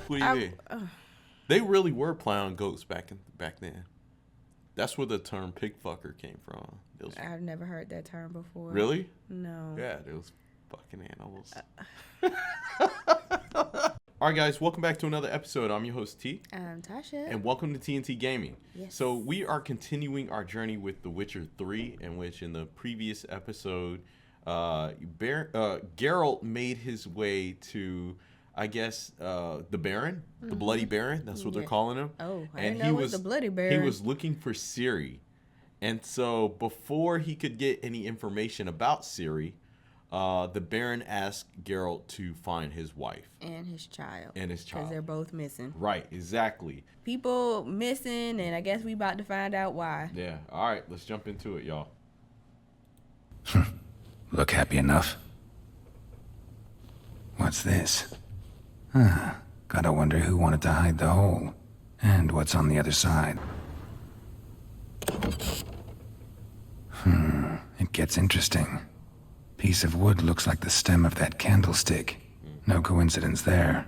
What do you mean? They really were plowing goats back then. That's where the term pig fucker came from. I've never heard that term before. Really? No. Yeah, it was fucking animals. All right, guys, welcome back to another episode. I'm your host, T. I'm Tasha. And welcome to TNT Gaming. Yes. So we are continuing our journey with The Witcher 3, in which in the previous episode, Geralt made his way to, I guess, the Baron, the Bloody Baron. That's what they're calling him. Oh, I didn't know it was the Bloody Baron. He was looking for Ciri. And so before he could get any information about Ciri, the Baron asked Geralt to find his wife. And his child. Because they're both missing. Right, exactly. People missing, and I guess we about to find out why. Yeah, all right, let's jump into it, y'all. Look happy enough. What's this? Gotta wonder who wanted to hide the hole. And what's on the other side. It gets interesting. Piece of wood looks like the stem of that candlestick. No coincidence there.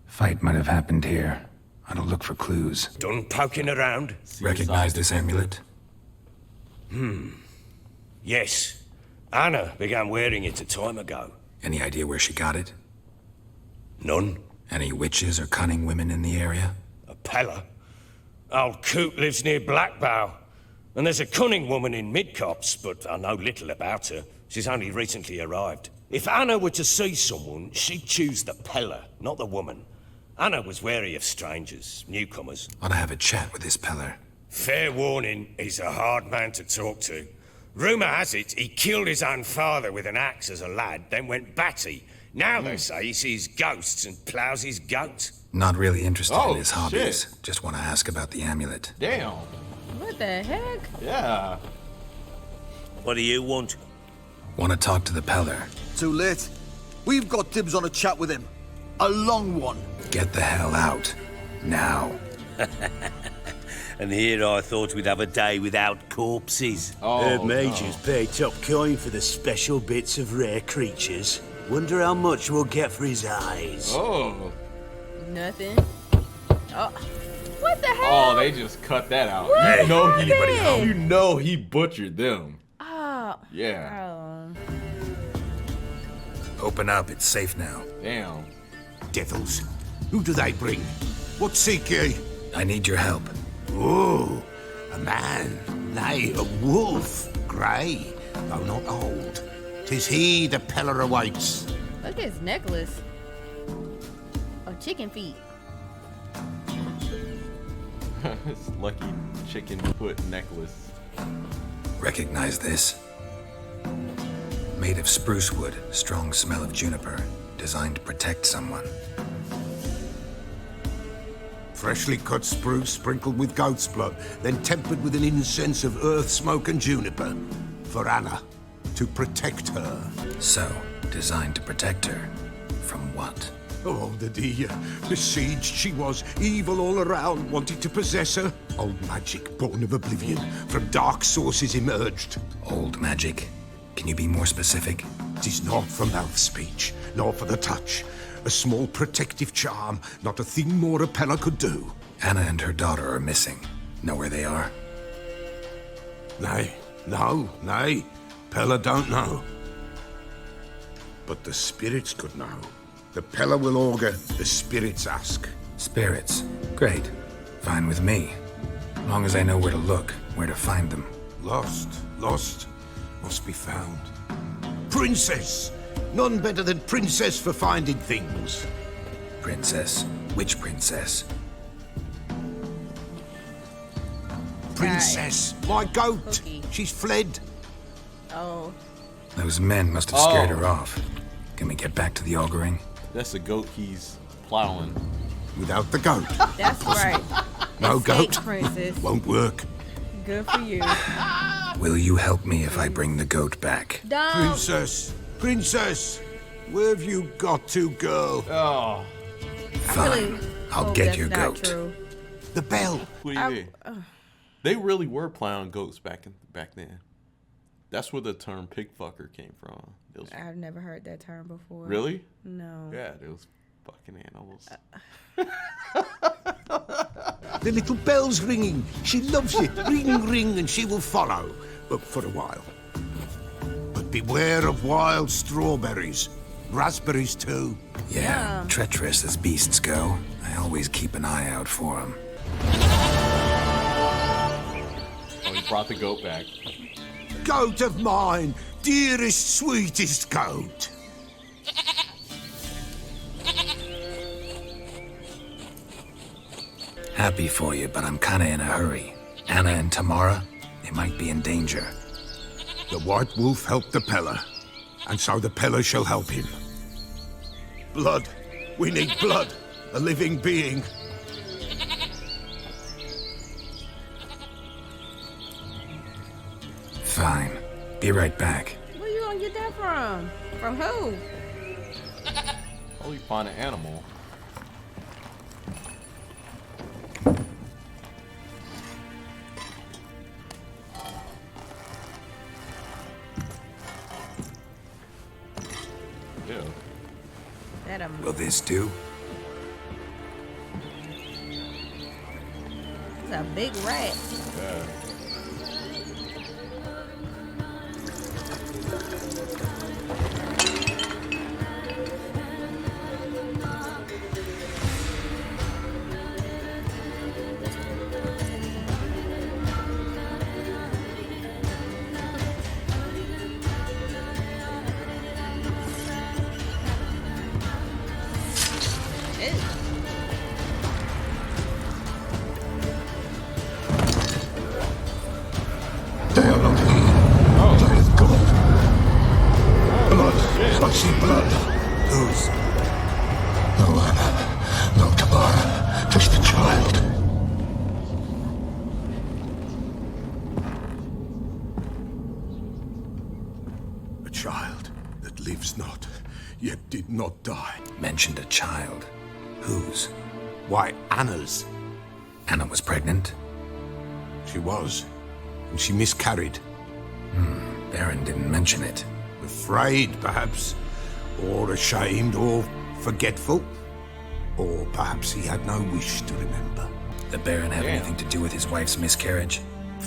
Fight might have happened here. Ought to look for clues. Done poking around? Recognize this amulet? Yes. Anna began wearing it a time ago. Any idea where she got it? None. Any witches or cunning women in the area? A peller. Old Coot lives near Blackbow. And there's a cunning woman in Midcopse, but I know little about her. She's only recently arrived. If Anna were to see someone, she'd choose the peller, not the woman. Anna was wary of strangers, newcomers. Ought to have a chat with this peller. Fair warning, he's a hard man to talk to. Rumour has it he killed his own father with an axe as a lad, then went batty. Now they say he sees ghosts and ploughs his goat. Not really interested in his shit. hobbies. Just want to ask about the amulet. Damn. What the heck? Yeah. What do you want? Want to talk to the peller. Too late. We've got dibs on a chat with him. A long one. Get the hell out. Now. And here I thought we'd have a day without corpses. Oh, Mages pay top coin for the special bits of rare creatures. Wonder how much we'll get for his eyes. Oh. Nothing. Oh. What the hell? Oh, they just cut that out. What You know he butchered them. Oh. Yeah. Oh. Open up. It's safe now. Damn. Devils, who do they bring? What seek ye? I need your help. Oh, a man, nay, a wolf, grey, though not old. 'Tis he the peller awaits. Look at his necklace. Oh, chicken feet. It's lucky chicken foot necklace. Recognize this? Made of spruce wood, strong smell of juniper. Designed to protect someone. Freshly cut spruce sprinkled with goat's blood, then tempered with an incense of earth, smoke, and juniper. For Anna, to protect her. So, designed to protect her. From what? Oh, the besieged she was, evil all around, wanted to possess her. Old magic, born of oblivion, from dark sources emerged. Old magic? Can you be more specific? 'Tis not for mouth speech, nor for the touch. A small protective charm, not a thing more a peller could do. Anna and her daughter are missing. Know where they are? Nay, nay. Peller don't know. But the spirits could know. The peller will augur, the spirits ask. Spirits. Great. Fine with me. Long as I know where to look, where to find them. Lost, must be found. Princess! None better than Princess for finding things. Princess? Which princess? Princess, my goat! Cookie. She's fled. Oh. Those men must have scared her off. Can we get back to the auguring? That's the goat he's plowing. Without the goat. That's right. No Escape, goat. Princess. Won't work. Good for you. Will you help me if I bring the goat back? Don't. Princess! Where have you got to, girl? Oh. Fine. I'll get your that's not goat. true. The bell. What do you mean? They really were plowing goats back then. That's where the term pig fucker came from. I've never heard that term before. Really? No. Yeah, it was fucking animals. bells. The little bell's ringing. She loves it. Ring, ring, and she will follow. But for a while. But beware of wild strawberries. Raspberries, too. Yeah, treacherous as beasts go. I always keep an eye out for them. Oh, he brought the goat back. Goat of mine, dearest, sweetest goat. Happy for you, but I'm kinda in a hurry. Anna and Tamara, they might be in danger. The White Wolf helped the Peller, and so the Peller shall help him. Blood. We need blood. A living being. Fine. Be right back. Where you gonna get that from? From who? Oh, he found an animal. Ew. That a Will this do? it's a big rat. Yeah. They are not here. There is God. Blood. I see blood. Whose? No Anna. No Tamara. Just a child. A child that lives not, yet did not die. Mentioned a child. Whose? Why, Anna's. Anna was pregnant? She was. And she miscarried. Baron didn't mention it. Afraid, perhaps. Or ashamed, or forgetful. Or perhaps he had no wish to remember. The Baron have Damn. anything to do with his wife's miscarriage?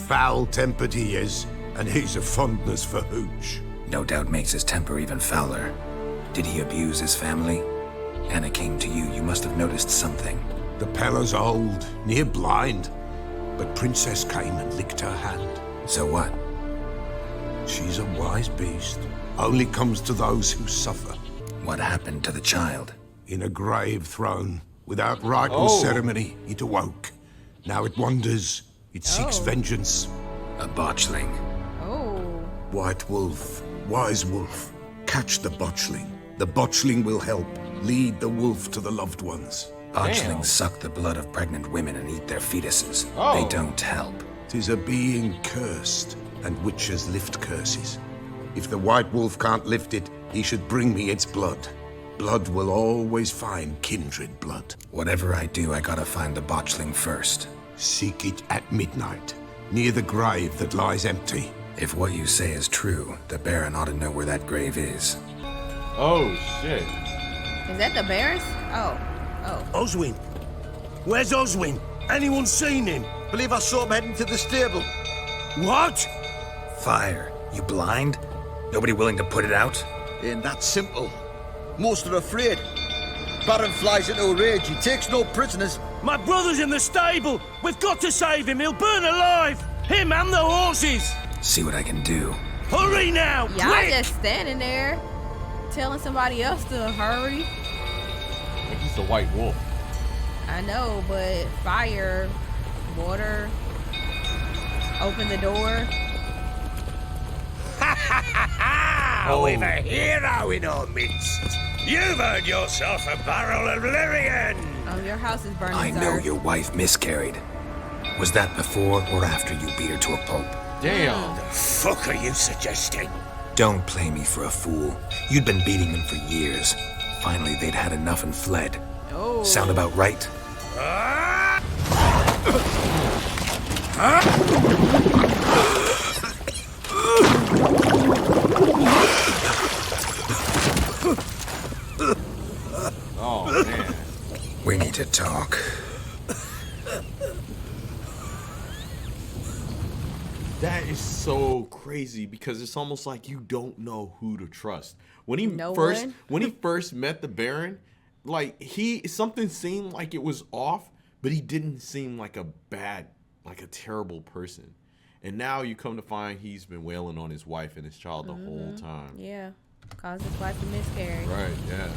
Foul-tempered he is, and he's a fondness for hooch. No doubt makes his temper even fouler. Did he abuse his family? Anna came to you. You must have noticed something. The Peller's old, near blind. But Princess came and licked her hand. So what? She's a wise beast. Only comes to those who suffer. What happened to the child? In a grave thrown, without rite or Oh. ceremony, it awoke. Now it wanders. It seeks vengeance. A botchling. Oh. White Wolf, Wise Wolf, catch the botchling. The botchling will help lead the wolf to the loved ones. Botchlings suck the blood of pregnant women and eat their fetuses. Oh. They don't help. 'Tis a being cursed, and witches lift curses. If the White Wolf can't lift it, he should bring me its blood. Blood will always find kindred blood. Whatever I do, I gotta find the botchling first. Seek it at midnight, near the grave that lies empty. If what you say is true, the Baron ought to know where that grave is. Oh, shit. Is that the Barons? Oh. Oh. Oswin? Where's Oswin? Anyone seen him? Believe I saw him heading to the stable. What? Fire. You blind? Nobody willing to put it out? Ain't that simple. Most are afraid. Baron flies into a rage. He takes no prisoners. My brother's in the stable. We've got to save him. He'll burn alive. Him and the horses. See what I can do. Hurry now, Y'all quick! just standing there telling somebody else to hurry. But he's the White Wolf. I know, but fire, water, open the door. Oh. We've a hero in our midst. You've earned yourself a barrel of Lyrian. Oh, your house is burning, I sir. know your wife miscarried. Was that before or after you beat her to a pulp? Damn. The fuck are you suggesting? Don't play me for a fool. You'd been beating them for years. Finally, they'd had enough and fled. Oh. Sound about right? Oh, man. We need to talk. That is so crazy because it's almost like you don't know who to trust. When he No first one? when he first met the Baron, like something seemed like it was off, but he didn't seem like a terrible person. And now you come to find he's been wailing on his wife and his child the whole time. Yeah. Caused his wife to miscarry. Right, yeah.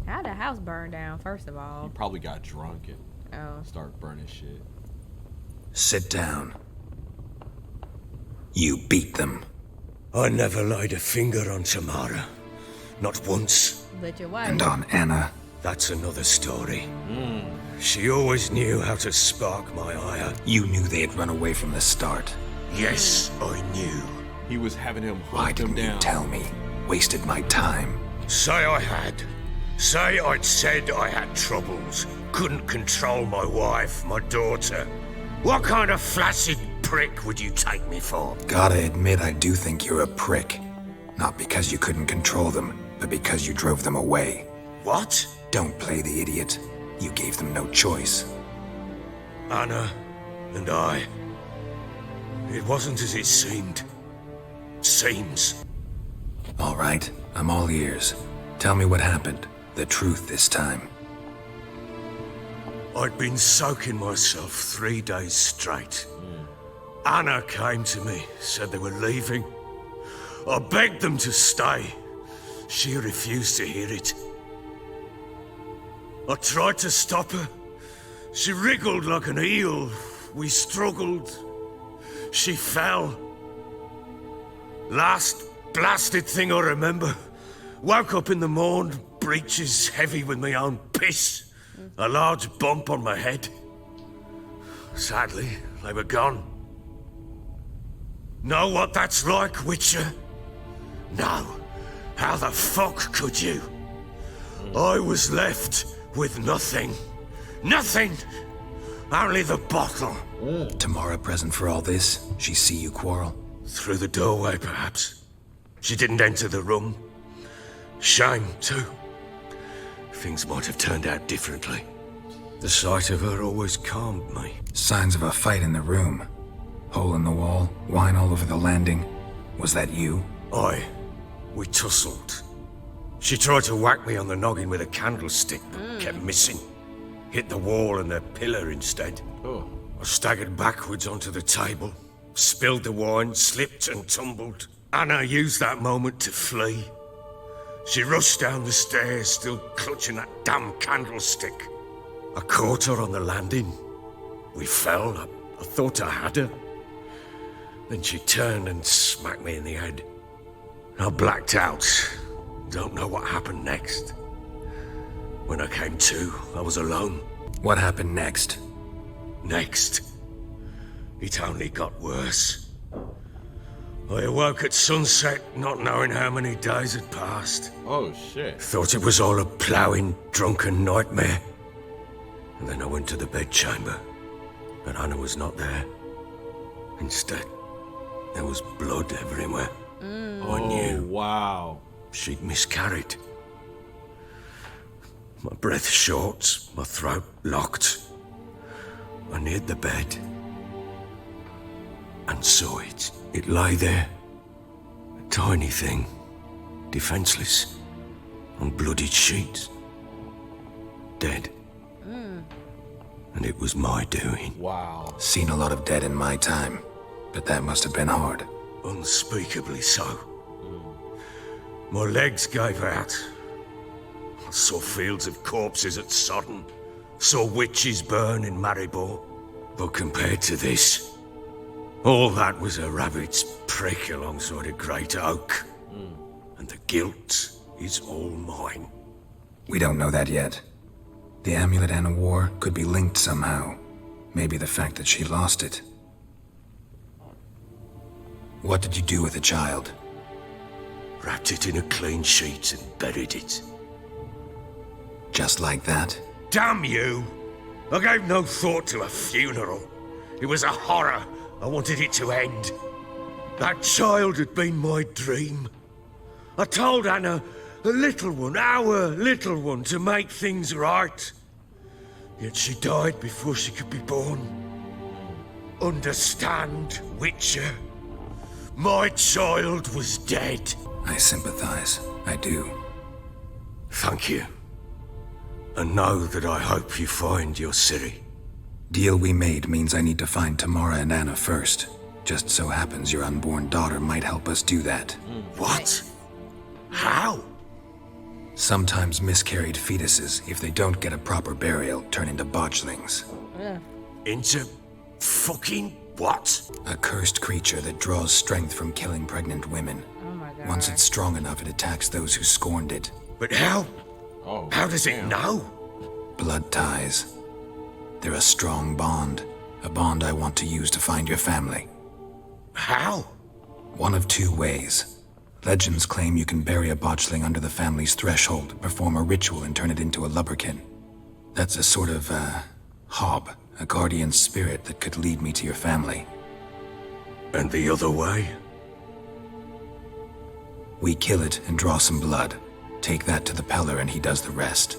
How'd the house burn down, first of all? He probably got drunk and Oh. start burning shit. Sit down. You beat them. I never laid a finger on Tamara. Not once. But your wife. And on Anna. That's another story. She always knew how to spark my ire. You knew they had run away from the start. Yes, I knew. He was having him Why hunt them didn't down. you tell me? Wasted my time. Say I had. Say I'd said I had troubles. Couldn't control my wife, my daughter. What kind of flaccid prick would you take me for? Gotta admit, I do think you're a prick. Not because you couldn't control them, but because you drove them away. What? Don't play the idiot. You gave them no choice. Anna and I. It wasn't as it seemed. Seems. All right, I'm all ears. Tell me what happened. The truth this time. I'd been soaking myself 3 days straight. Anna came to me, said they were leaving. I begged them to stay. She refused to hear it. I tried to stop her. She wriggled like an eel. We struggled. She fell. Last blasted thing I remember. Woke up in the morn, breeches heavy with my own piss. A large bump on my head. Sadly, they were gone. Know what that's like, Witcher? No. How the fuck could you? I was left with nothing. Nothing! Only the bottle. Tamara present for all this? She see you quarrel? Through the doorway, perhaps. She didn't enter the room. Shame, too. Things might have turned out differently. The sight of her always calmed me. Signs of a fight in the room. Hole in the wall, wine all over the landing. Was that you? We tussled. She tried to whack me on the noggin with a candlestick, but kept missing. Hit the wall and the pillar instead. Oh. I staggered backwards onto the table, spilled the wine, slipped and tumbled. Anna used that moment to flee. She rushed down the stairs, still clutching that damn candlestick. I caught her on the landing. We fell. I thought I had her. Then she turned and smacked me in the head. I blacked out. Don't know what happened next. When I came to, I was alone. What happened next? Next, it only got worse. I awoke at sunset, not knowing how many days had passed. Oh, shit. Thought it was all a ploughing, drunken nightmare. And then I went to the bedchamber, but Anna was not there. Instead, there was blood everywhere. I knew Wow. she'd miscarried. My breath short, my throat locked. I neared the bed and saw it. It lay there, a tiny thing, defenseless, on bloodied sheets, dead. And it was my doing. Wow. Seen a lot of dead in my time, but that must have been hard. Unspeakably so. My legs gave out. I saw fields of corpses at Sodden. Saw witches burn in Maribor. But compared to this, all that was a rabbit's prick alongside a great oak. And the guilt is all mine. We don't know that yet. The amulet Anna wore could be linked somehow. Maybe the fact that she lost it. What did you do with the child? Wrapped it in a clean sheet and buried it. Just like that? Damn you! I gave no thought to a funeral. It was a horror. I wanted it to end. That child had been my dream. I told Anna A little one, our little one, to make things right. Yet she died before she could be born. Understand, Witcher? My child was dead. I sympathize. I do. Thank you. And know that I hope you find your Ciri. Deal we made means I need to find Tamara and Anna first. Just so happens your unborn daughter might help us do that. What? How? Sometimes miscarried fetuses, if they don't get a proper burial, turn into botchlings. Into fucking what? A cursed creature that draws strength from killing pregnant women. Oh my god. Once it's strong enough, it attacks those who scorned it. But how? Oh, How does it damn. know? Blood ties. They're a strong bond. A bond I want to use to find your family. How? One of two ways. Legends claim you can bury a botchling under the family's threshold, perform a ritual, and turn it into a lubberkin. That's a sort of, hob, a guardian spirit that could lead me to your family. And the other way? We kill it and draw some blood. Take that to the peller and he does the rest.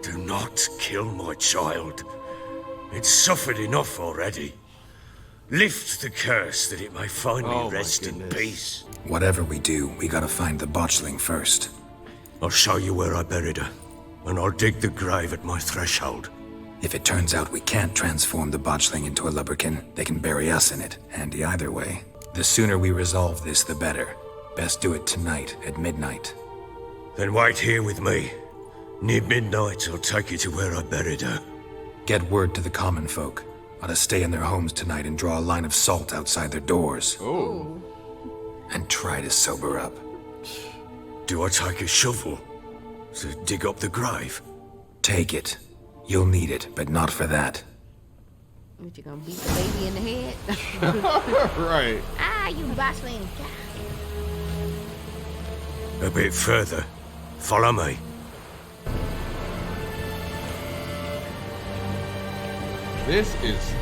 Do not kill my child. It's suffered enough already. Lift the curse that it may finally Oh, my rest in goodness. peace. Whatever we do, we gotta find the botchling first. I'll show you where I buried her, and I'll dig the grave at my threshold. If it turns out we can't transform the botchling into a lubberkin, they can bury us in it. Handy either way. The sooner we resolve this, the better. Best do it tonight, at midnight. Then wait here with me. Near midnight, I'll take you to where I buried her. Get word to the common folk. Ought to stay in their homes tonight and draw a line of salt outside their doors. Oh. And try to sober up. Do I take a shovel to dig up the grave? Take it. You'll need it, but not for that. What, you gonna beat the baby in the head? Right. Ah, you botchling. A bit further. Follow me. This is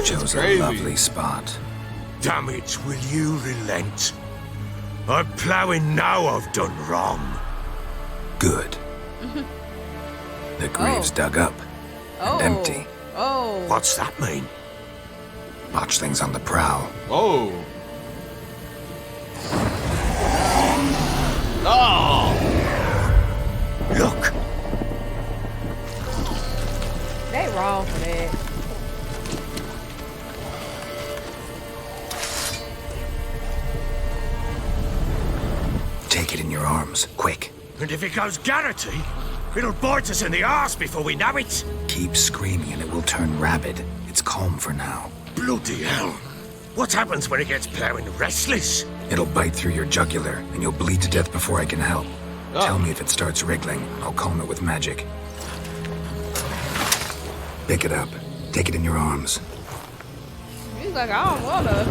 Chose a crazy. lovely spot. Damn it, will you relent? I'm ploughing now I've done wrong. Good. The grave's dug up and empty. Oh. What's that mean? Botchling's on the prowl. Oh. No. Look, They wrong for that. Take it in your arms, quick. and if it goes Garrity, it'll bite us in the arse before we know it. Keep screaming and it will turn rabid. It's calm for now. Bloody hell. What happens when it gets ploughing restless? It'll bite through your jugular, and you'll bleed to death before I can help. Oh. Tell me if it starts wriggling. I'll calm it with magic. Pick it up. Take it in your arms. He's like, I don't wanna.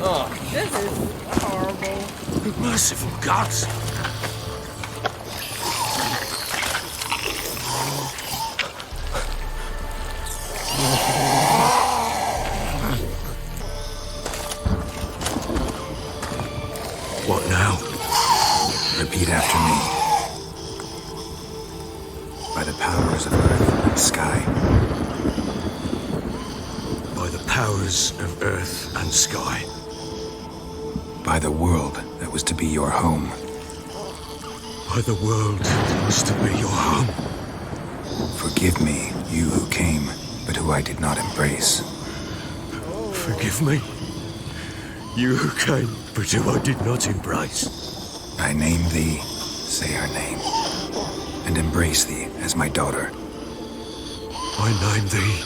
Oh. This is horrible. Merciful gods. What now? Repeat after me. By the powers of earth and sky. By the powers of earth and sky. By the world that was to be your home. By the world that was to be your home. Forgive me, you who came, but who I did not embrace. Forgive me. You who came, but who I did not embrace. I name thee, say her name, and embrace thee as my daughter. I name thee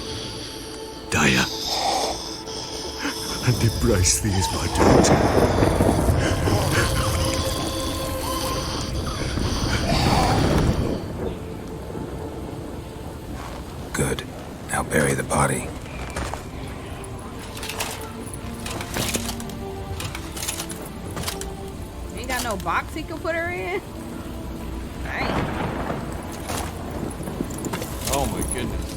Daya, and embrace thee as my daughter. Good. Now bury the body. Ain't got no box he can put her in? Dang. Oh my goodness.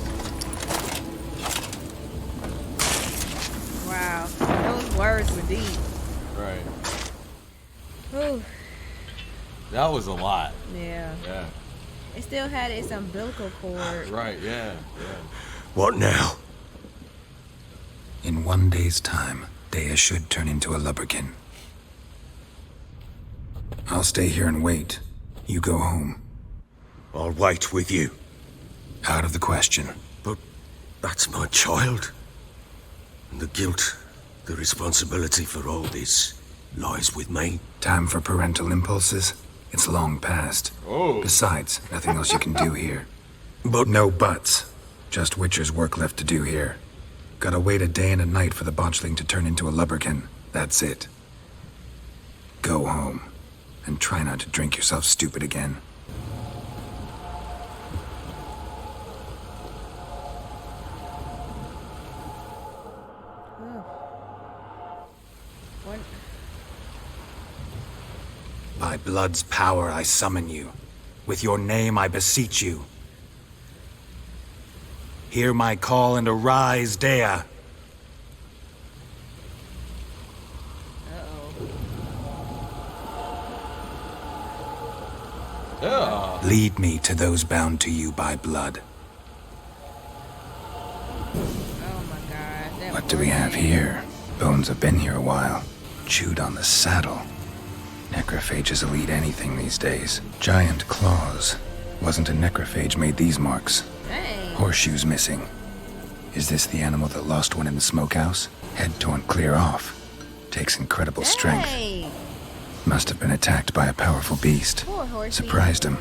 Wow. Those words were deep. Right. Ooh, That was a lot. yeah. Yeah. It still had its umbilical cord. Right. Yeah. What now? In 1 day's time, Dea should turn into a lubberkin. I'll stay here and wait. You go home. I'll wait with you. Out of the question. But that's my child. And the guilt, the responsibility for all this lies with me. Time for parental impulses? It's long past. Oh. Besides, nothing else you can do here. But No buts. Just Witcher's work left to do here. Gotta wait a day and a night for the botchling to turn into a lubberkin. That's it. Go home. And try not to drink yourself stupid again. What? By blood's power I summon you. With your name I beseech you. Hear my call and arise, Dea. Yeah. Lead me to those bound to you by blood. Oh my god. That What do we have here? Bones have been here a while. Chewed on the saddle. Necrophages will eat anything these days. Giant claws. Wasn't a necrophage made these marks. Dang. Horseshoes missing. Is this the animal that lost one in the smokehouse? Head torn clear off. Takes incredible strength. Dang. Must have been attacked by a powerful beast. Poor horsey. Surprised him.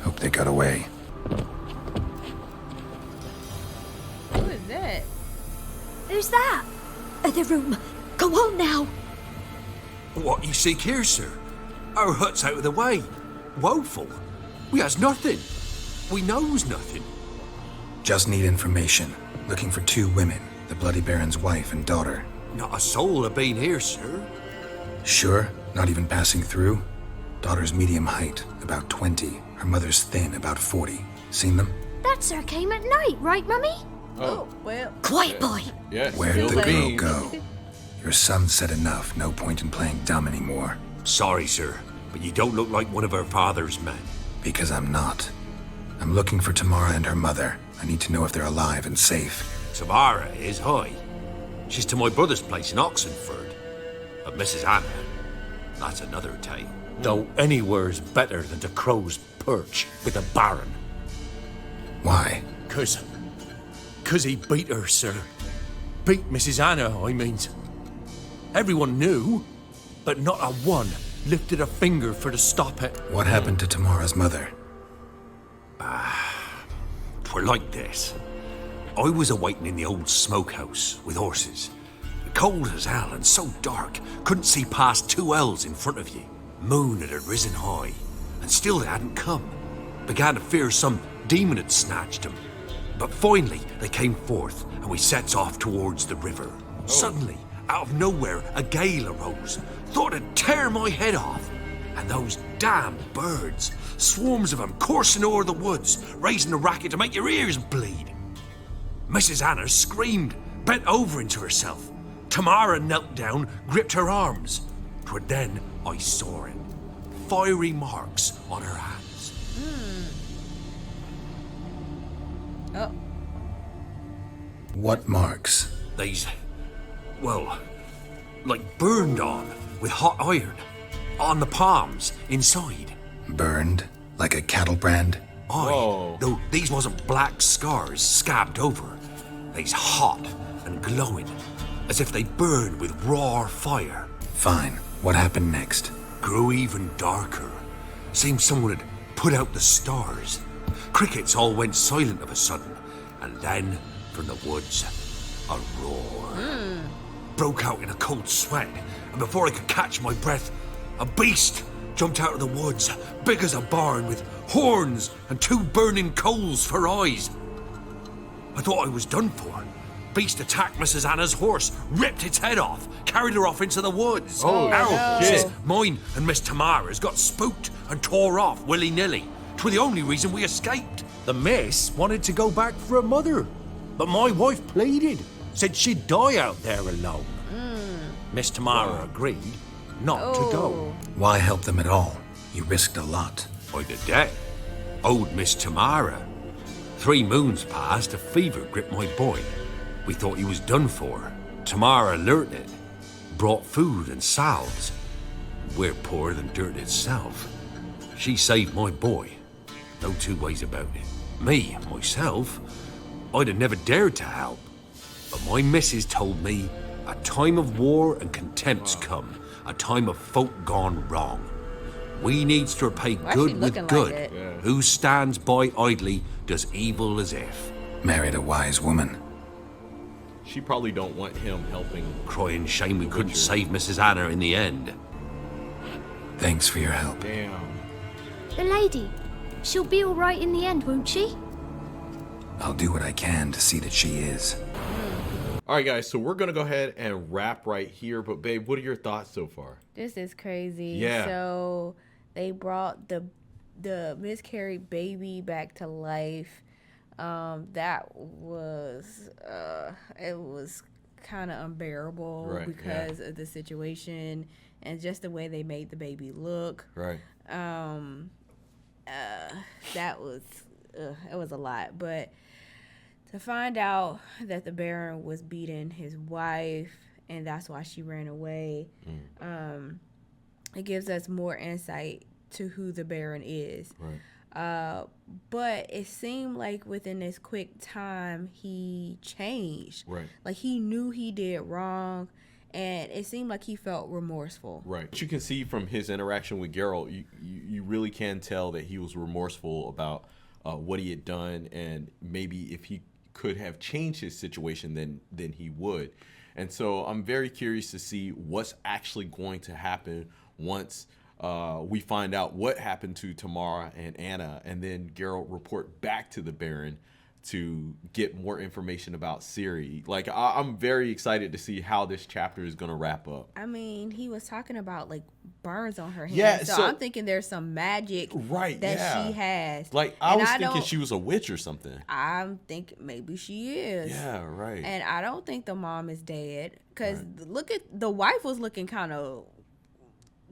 Hope they got away. Who is that? Who's that? The room. Go on now. What you seek here, sir? Our hut's out of the way. Woeful. We has nothing. We knows nothing. Just need information. Looking for 2 women. The Bloody Baron's wife and daughter. Not a soul have been here, sir. Sure? Not even passing through? Daughter's medium height, about 20. Her mother's thin, about 40. Seen them? That sir came at night, right, Mummy? Oh, well. Quiet, boy. Yeah. Where'd Spill the the girl beans. go? Your son said enough. No point in playing dumb anymore. Sorry, sir, but you don't look like one of our father's men. Because I'm not. I'm looking for Tamara and her mother. I need to know if they're alive and safe. Tamara is high. She's to my brother's place in Oxenford. But Mrs. Anna, that's another tale. Though anywhere's better than the Crow's Perch with a baron. Why? Cause he beat her, sir. Beat Mrs. Anna, I means. Everyone knew, but not a one lifted a finger for to stop it. What happened to Tamara's mother? 'Twere like this. I was awaiting in the old smokehouse with horses. Cold as hell and so dark, couldn't see past 2 ells in front of you. Moon had risen high, and still they hadn't come. Began to fear some demon had snatched them. But finally they came forth, and we sets off towards the river. Suddenly, out of nowhere, a gale arose. Thought it'd tear my head off. And those damn birds, swarms of them coursing o'er the woods, raising a racket to make your ears bleed. Mrs. Anna screamed, bent over into herself. Tamara knelt down, gripped her arms. 'Twere then I saw it. Fiery marks on her hands. Oh. What marks? They's, well, like burned on with hot iron. On the palms, inside. Burned? Like a cattle brand? Aye, Whoa. though these wasn't black scars scabbed over. They's hot and glowing, as if they burned with raw fire. Fine. What happened next? Grew even darker. Seemed someone had put out the stars. Crickets all went silent of a sudden, and then, from the woods, a roar. Broke out in a cold sweat, and before I could catch my breath, a beast jumped out of the woods, big as a barn, with horns and 2 burning coals for eyes. I thought I was done for. Beast attacked Mrs. Anna's horse, ripped its head off, carried her off into the woods. Oh, Our shit. horses, mine and Miss Tamara's, got spooked and tore off willy-nilly. 'Twere the only reason we escaped. The miss wanted to go back for her mother, but my wife pleaded, said she'd die out there alone. Miss Tamara agreed, not to go. Why help them at all? You risked a lot. By the debt. Owed Miss Tamara. 3 moons passed, a fever gripped my boy. We thought he was done for. Tamara alerted, brought food and salves. We're poorer than dirt itself. She saved my boy. No 2 ways about it. Me, myself, I'd have never dared to help. But my missus told me a time of war and contempt's come. A time of folk gone wrong. We needs to repay good with good. Like Who stands by idly does evil as if. Married a wise woman. She probably don't want him helping. Crying shame we couldn't save Mrs. Anna in the end. Thanks for your help. Damn. The lady. She'll be all right in the end, won't she? I'll do what I can to see that she is. All right, guys, so we're going to go ahead and wrap right here. But, babe, what are your thoughts so far? This is crazy. Yeah. So they brought the miscarried baby back to life. That was it was kind of unbearable because of the situation and just the way they made the baby look. Right. That was it was a lot, but to find out that the Baron was beating his wife and that's why she ran away, it gives us more insight to who the Baron is. Right. But it seemed like within this quick time he changed. Right. Like he knew he did wrong, and it seemed like he felt remorseful. Right. But you can see from his interaction with Geralt, you really can tell that he was remorseful about what he had done, and maybe if he could have changed his situation, then he would. And so I'm very curious to see what's actually going to happen once we find out what happened to Tamara and Anna, and then Geralt report back to the Baron to get more information about Ciri. Like, I'm very excited to see how this chapter is going to wrap up. I mean, he was talking about like burns on her hands. Yeah, so I'm thinking there's some magic that she has. Like, I was thinking she was a witch or something. I'm thinking maybe she is. Yeah, right. And I don't think the mom is dead, because look at the wife was looking kind of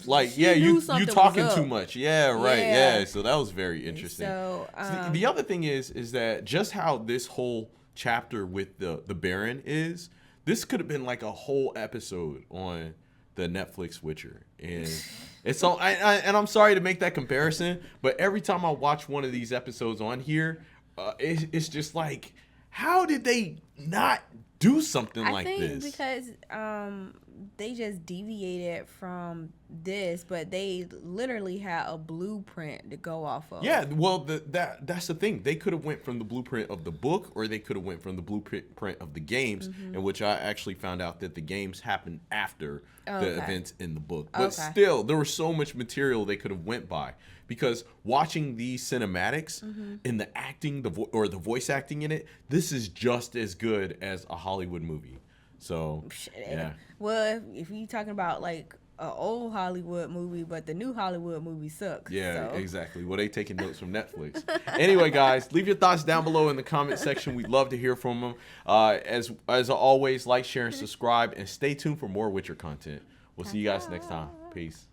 like, yeah, you talking too much. Yeah, right. Yeah. So that was very interesting. So the other thing is that just how this whole chapter with the Baron is, this could have been like a whole episode on the Netflix Witcher. And it's all and I'm sorry to make that comparison, but every time I watch one of these episodes on here, it's just like, how did they not do something like this? I think because they just deviated from this, but they literally had a blueprint to go off of. Yeah, well, that's the thing. They could have went from the blueprint of the book, or they could have went from the blueprint of the games, in which I actually found out that the games happened after the events in the book. But still, there was so much material they could have went by. Because watching these cinematics in the acting, the voice acting in it, this is just as good as a Hollywood movie. So, yeah. Well, if you're talking about like an old Hollywood movie, but the new Hollywood movie sucks. Yeah, exactly. Well, they taking notes from Netflix. Anyway, guys, leave your thoughts down below in the comment section. We'd love to hear from them. As always, like, share, and subscribe, and stay tuned for more Witcher content. We'll see you guys next time. Peace.